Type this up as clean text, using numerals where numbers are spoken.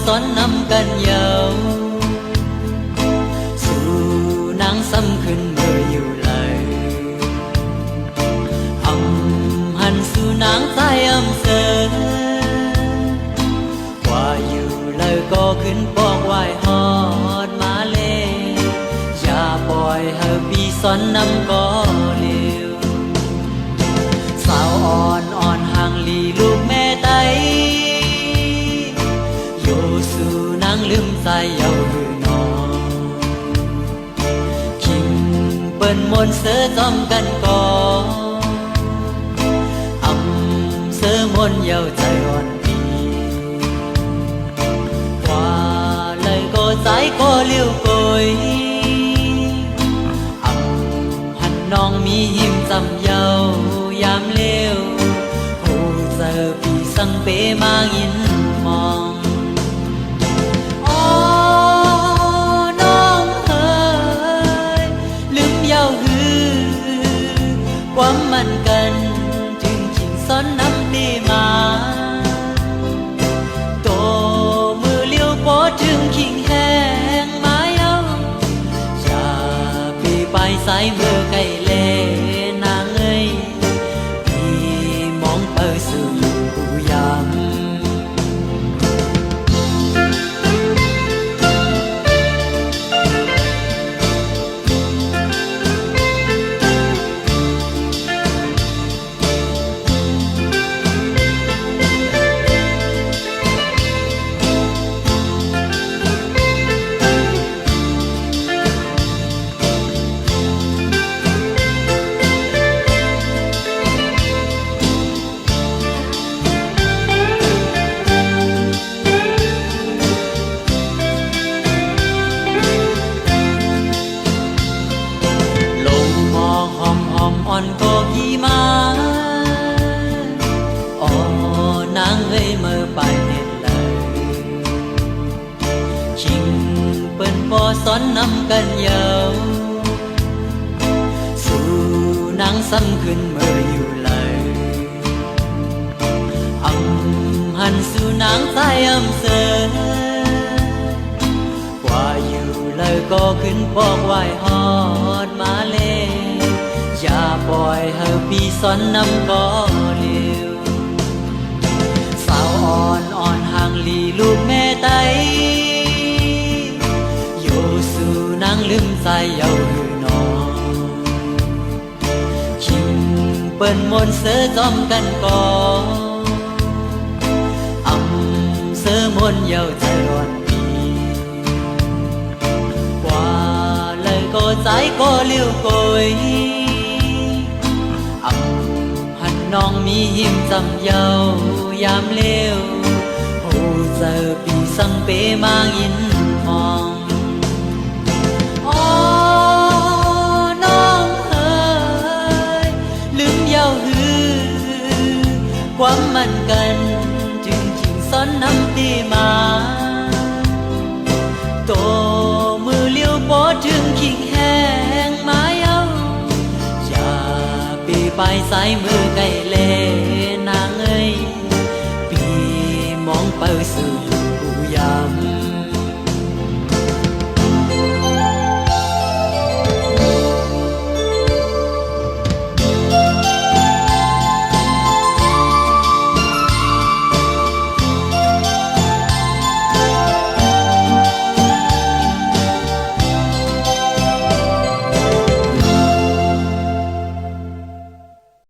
สอนนำกันยาวสู่นางซ้ำขึ้นเมื่ออยู่เลยหันสู่นางใต้เสอว่าอยู่เลยก็ขึ้นปองไหวฮอดมาเลยอย่าปล่อยให้ปีสอนนำก็เร็วสาวอ่อนห่างลีลูกแม่ไตอยู่สู่นางลืมใจเยาหือนอคิงเปิ้นมนเสือจอมกันก่อเสือมนเยาใจอ่อนปีว่าเลยก็ใจก็เลี้ยวกยหันน้องมีหิมจำเยายามเลี้ยวหูเจอปีสังเปมายินมองอ๋อน้องเอ๋ยลืมเยาหือความมันกันจึงชิงซ้อนน้ำตีมาโตมือเลี้ยวปอถึงขิงแห้งมาเยาอย่าปีไปสายมือไก่เล่นางเอ้ยพี่มองเปิดสื่ออยู่ยามอ่อนก็พี่มาอ๋อนางเอ้ยเมื่อไปเห็นเลยชิงเปิ้นปอสอนนำกันยาวสู่นางซ้ำขึ้นเมื่ออยู่เลยหันสู่นางใต้เสอกว่าอยู่เลยก็ขึ้นปองไหวฮอดมาเลยอย่าปล่อยให้ปีสอนนำก็เร็วสาวอ่อนห่างลีลูกแม่ไตอยู่สู่นางลืมใจเยาหือนอชิงเปิ้นมนเสือจอมกันก่อเสือมนเยาใจอ่อนปีกว่าเลยก็ใจก็เลี้ยวกยหันน้องมีหิมจำเยายามเลี้ยวหูเจอปีสังเปมายินมองอ๋อน้องเอ๋ยลืมเยาหือความมันกันจึงชิงซ้อนน้ำตีมาโตมือเลี้ยวปอถึงขิงแห้งมาเยาอย่าปีไปสายมือไก่เล่นางเอ้ยปีมองเปิดสื่ออยู่ยาม